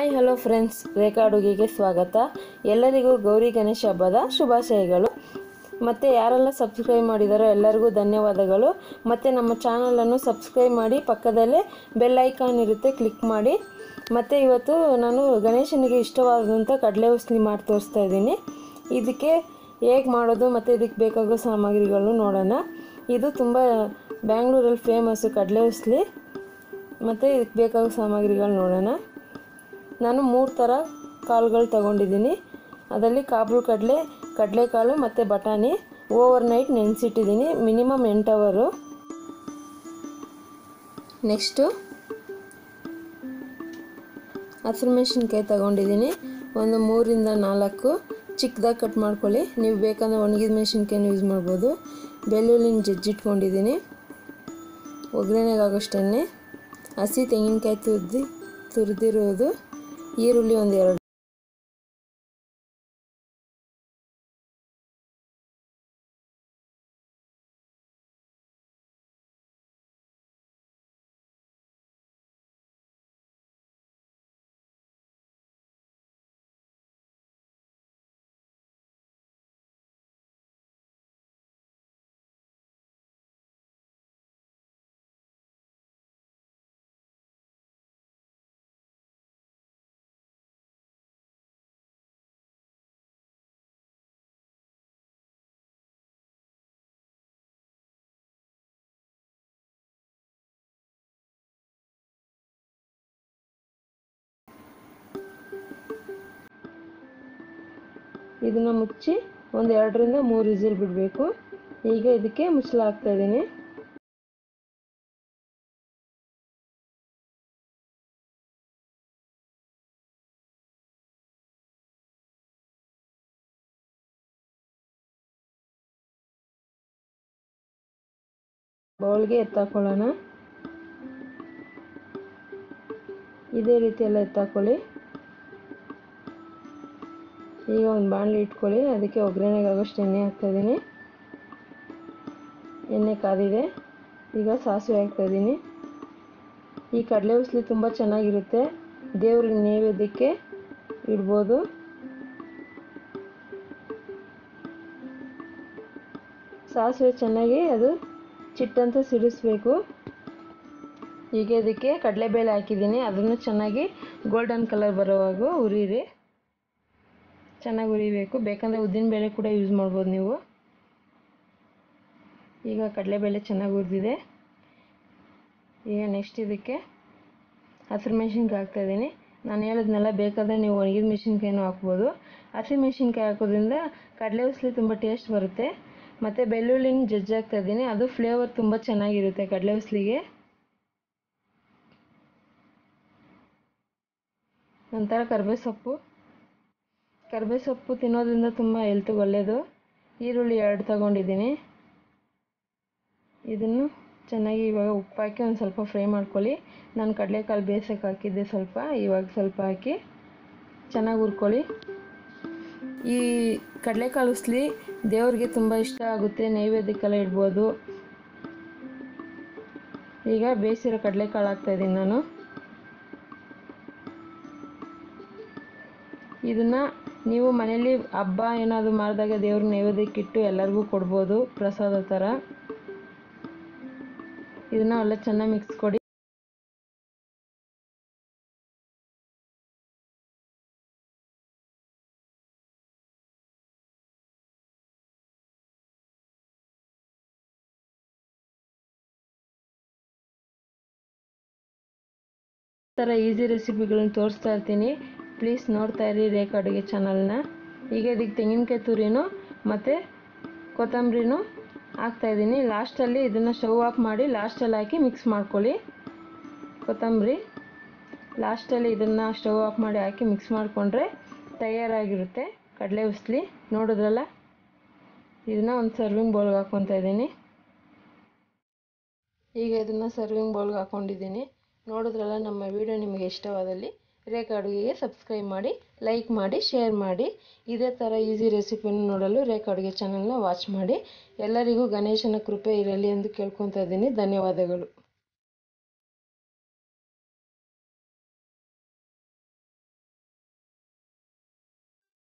Hi hello friends, ರೇಖಾ ಅಡುಗೆಗೆ ಸ್ವಾಗತ. ಎಲ್ಲರಿಗೂ ಗೌರಿ ಗಣೇಶ ಹಬ್ಬದ ಶುಭಾಶಯಗಳು. ಮತ್ತು ಯಾರೆಲ್ಲ ಸಬ್ಸ್ಕ್ರೈಬ್ ಮಾಡಿದಾರೋ ಎಲ್ಲರಿಗೂ ಧನ್ಯವಾದಗಳು. ಮತ್ತು ನಮ್ಮ ಚಾನಲನ್ನು ಸಬ್ಸ್ಕ್ರೈಬ್ ಮಾಡಿ, ಪಕ್ಕದಲ್ಲೇ ಬೆಲ್ ಐಕಾನ್ ಇರುತ್ತೆ, ಕ್ಲಿಕ್ ಮಾಡಿ. ಮತ್ತು ಇವತ್ತು ನಾನು ಗಣೇಶನಿಗೆ ಇಷ್ಟವಾದಂಥ ಕಡಲೆ ಉಸ್ಲಿ ಮಾಡಿ ತೋರಿಸ್ತಾ ಇದ್ದೀನಿ. ಇದಕ್ಕೆ ಹೇಗೆ ಮಾಡೋದು ಮತ್ತು ಇದಕ್ಕೆ ಬೇಕಾಗೋ ಸಾಮಗ್ರಿಗಳನ್ನು ನೋಡೋಣ. ಇದು ತುಂಬ ಬ್ಯಾಂಗ್ಳೂರಲ್ಲಿ ಫೇಮಸ್ಸು ಕಡಲೆ ಉಸ್ಲಿ. ಮತ್ತು ಇದಕ್ಕೆ ಬೇಕಾಗೋ ಸಾಮಗ್ರಿಗಳು ನೋಡೋಣ. ನಾನು 3 ಥರ ಕಾಳುಗಳು ತಗೊಂಡಿದ್ದೀನಿ. ಅದರಲ್ಲಿ ಕಾಬೂಲ್ ಕಡಲೆ, ಕಡಲೆಕಾಳು ಮತ್ತು ಬಟಾಣಿ ಓವರ್ ನೈಟ್ ನೆನೆಸಿಟ್ಟಿದ್ದೀನಿ, ಮಿನಿಮಮ್ 8 ಅವರು. ನೆಕ್ಸ್ಟು ಹಸಿಮೆಣಸಿನ್ಕಾಯಿ ತಗೊಂಡಿದ್ದೀನಿ, ಒಂದು 3ರಿಂದ 4 ಚಿಕ್ಕದಾಗಿ ಕಟ್ ಮಾಡ್ಕೊಳ್ಳಿ. ನೀವು ಬೇಕಂದರೆ ಒಣಗಿದ ಮೆಣಸಿನ್ಕಾಯಿನ ಯೂಸ್ ಮಾಡ್ಬೋದು. ಬೆಳ್ಳುಳ್ಳಿನ ಜಜ್ಜಿಟ್ಕೊಂಡಿದ್ದೀನಿ, ಒಗ್ಗರಣೆಗಾಗೋಷ್ಟು ಎಣ್ಣೆ, ಹಸಿ ತೆಂಗಿನಕಾಯಿ ತುರಿದಿರೋದು, ಈರುಳ್ಳಿ ಒಂದು 2, ಇದನ್ನು ಮುಚ್ಚಿ ಒಂದು 2ರಿಂದ 3 ವಿಸಿಲ್ ಬಿಡಬೇಕು. ಈಗ ಇದಕ್ಕೆ ಮುಚ್ಚಳ ಹಾಕ್ತಾ ಇದ್ದೀನಿ. ಬೌಲ್ಗೆ ಎತ್ತಾಕೊಳ್ಳೋಣ. ಇದೇ ರೀತಿ ಎಲ್ಲ ಎತ್ತಾಕೊಳ್ಳಿ. ಈಗ ಒಂದು ಬಾಣಲಿ ಇಟ್ಕೊಳ್ಳಿ, ಅದಕ್ಕೆ ಒಗ್ಗರಣೆಗಾಗೋಷ್ಟು ಎಣ್ಣೆ ಹಾಕ್ತಾಯಿದ್ದೀನಿ. ಎಣ್ಣೆ ಕಾದಿದೆ. ಈಗ ಸಾಸಿವೆ ಹಾಕ್ತಾಯಿದ್ದೀನಿ. ಈ ಕಡಲೆ ಉಸ್ಲಿ ತುಂಬ ಚೆನ್ನಾಗಿರುತ್ತೆ, ದೇವ್ರಿಗೆ ನೈವೇದ್ಯಕ್ಕೆ ಇಡ್ಬೋದು. ಸಾಸಿವೆ ಚೆನ್ನಾಗಿ ಅದು ಚಿಟ್ಟಂತ ಸಿಡಿಸ್ಬೇಕು. ಈಗ ಇದಕ್ಕೆ ಕಡಲೆಬೇಳೆ ಹಾಕಿದ್ದೀನಿ, ಅದನ್ನು ಚೆನ್ನಾಗಿ ಗೋಲ್ಡನ್ ಕಲರ್ ಬರೋವಾಗ ಹುರಿಯಿರಿ. ಚೆನ್ನಾಗಿ ಹುರಿಬೇಕು. ಬೇಕಂದರೆ ಉದ್ದಿನಬೇಳೆ ಕೂಡ ಯೂಸ್ ಮಾಡ್ಬೋದು ನೀವು. ಈಗ ಕಡಲೆಬೇಳೆ ಚೆನ್ನಾಗಿ ಹುರಿದಿದೆ. ಈಗ ನೆಕ್ಸ್ಟ್ ಇದಕ್ಕೆ ಹಸಿಮೆಣಸಿನ್ಕಾಯಿ ಹಾಕ್ತಾಯಿದ್ದೀನಿ. ನಾನು ಹೇಳಿದ್ನೆಲ್ಲ, ಬೇಕಾದರೆ ನೀವು ಒಣಗಿದ ಮೆಣಸಿನ್ಕಾಯಿನೂ ಹಾಕ್ಬೋದು. ಹಸಿಮೆಣಸಿನ್ಕಾಯಿ ಹಾಕೋದ್ರಿಂದ ಕಡಲೆ ಉಸ್ಲಿ ತುಂಬ ಟೇಸ್ಟ್ ಬರುತ್ತೆ. ಮತ್ತು ಬೆಳ್ಳುಳ್ಳಿನ ಜಜ್ಜಿ ಹಾಕ್ತಾಯಿದ್ದೀನಿ, ಅದು ಫ್ಲೇವರ್ ತುಂಬ ಚೆನ್ನಾಗಿರುತ್ತೆ ಕಡಲೆ ಉಸ್ಲಿಗೆ. ನಂತರ ಕರಿಬೇವು ಸೊಪ್ಪು ತಿನ್ನೋದ್ರಿಂದ ತುಂಬ ಹೆಲ್ತ್ಗೆ ಒಳ್ಳೆಯದು. ಈರುಳ್ಳಿ 2 ತಗೊಂಡಿದ್ದೀನಿ. ಇದನ್ನು ಚೆನ್ನಾಗಿ ಇವಾಗ ಉಪ್ಪು ಹಾಕಿ ಒಂದು ಸ್ವಲ್ಪ ಫ್ರೈ ಮಾಡ್ಕೊಳ್ಳಿ. ನಾನು ಕಡಲೆಕಾಳು ಬೇಯಿಸೋಕೆ ಹಾಕಿದ್ದೆ ಸ್ವಲ್ಪ, ಇವಾಗ ಸ್ವಲ್ಪ ಹಾಕಿ ಚೆನ್ನಾಗಿ ಹುರ್ಕೊಳ್ಳಿ. ಈ ಕಡಲೆಕಾಳು ಉಸ್ಲಿ ದೇವ್ರಿಗೆ ತುಂಬ ಇಷ್ಟ ಆಗುತ್ತೆ, ನೈವೇದ್ಯಕ್ಕೆಲ್ಲ ಇಡ್ಬೋದು. ಈಗ ಬೇಯಿಸಿರೋ ಕಡಲೆಕಾಳು ಹಾಕ್ತಾಯಿದ್ದೀನಿ ನಾನು. ಇದನ್ನು ನೀವು ಮನೇಲಿ ಹಬ್ಬ ಏನಾದರೂ ಮಾಡಿದಾಗ ದೇವ್ರ ನೈವೇದ್ಯಕ್ಕೆ ಇಟ್ಟು ಎಲ್ಲರಿಗೂ ಕೊಡ್ಬೋದು, ಪ್ರಸಾದ ಥರ. ಇದನ್ನು ಎಲ್ಲ ಚೆನ್ನಾಗಿ ಮಿಕ್ಸ್ ಕೊಡಿ. ಈ ಥರ ಈಸಿ ರೆಸಿಪಿಗಳನ್ನ ತೋರಿಸ್ತಾ ಇರ್ತೀನಿ, ಪ್ಲೀಸ್ ನೋಡ್ತಾ ಇರಿ ರೇಖಾ ಅಡುಗೆ ಚಾನಲ್ನ. ಈಗ ಇದಕ್ಕೆ ತೆಂಗಿನಕಾಯಿ ತುರಿನೂ ಮತ್ತು ಕೊತ್ತಂಬರಿನೂ ಹಾಕ್ತಾಯಿದ್ದೀನಿ. ಲಾಸ್ಟಲ್ಲಿ ಇದನ್ನು ಸ್ಟವ್ ಆಫ್ ಮಾಡಿ ಲಾಸ್ಟಲ್ಲಿ ಹಾಕಿ ಮಿಕ್ಸ್ ಮಾಡ್ಕೊಳ್ಳಿ. ಕೊತ್ತಂಬರಿ ಲಾಸ್ಟಲ್ಲಿ ಇದನ್ನು ಸ್ಟವ್ ಆಫ್ ಮಾಡಿ ಹಾಕಿ ಮಿಕ್ಸ್ ಮಾಡಿಕೊಂಡ್ರೆ ತಯಾರಾಗಿರುತ್ತೆ ಕಡಲೆ ಉಸ್ಲಿ. ನೋಡಿದ್ರಲ್ಲ, ಇದನ್ನು ಒಂದು ಸರ್ವಿಂಗ್ ಬೌಲ್ಗೆ ಹಾಕ್ಕೊತಾ ಇದ್ದೀನಿ. ಈಗ ಇದನ್ನು ಸರ್ವಿಂಗ್ ಬೌಲ್ಗೆ ಹಾಕ್ಕೊಂಡಿದ್ದೀನಿ. ನೋಡಿದ್ರಲ್ಲ, ನಮ್ಮ ವಿಡಿಯೋ ನಿಮಗೆ ಇಷ್ಟವಾದಲ್ಲಿ ರೇಖಾ ಅಡುಗೆಗೆ ಸಬ್ಸ್ಕ್ರೈಬ್ ಮಾಡಿ, ಲೈಕ್ ಮಾಡಿ, ಶೇರ್ ಮಾಡಿ. ಇದೇ ಥರ ಈಸಿ ರೆಸಿಪಿಯನ್ನು ನೋಡಲು ರೇಖಾ ಅಡುಗೆ ಚಾನಲ್ನ ವಾಚ್ ಮಾಡಿ. ಎಲ್ಲರಿಗೂ ಗಣೇಶನ ಕೃಪೆ ಇರಲಿ ಎಂದು ಕೇಳ್ಕೊತಾ ಇದ್ದೀನಿ. ಧನ್ಯವಾದಗಳು.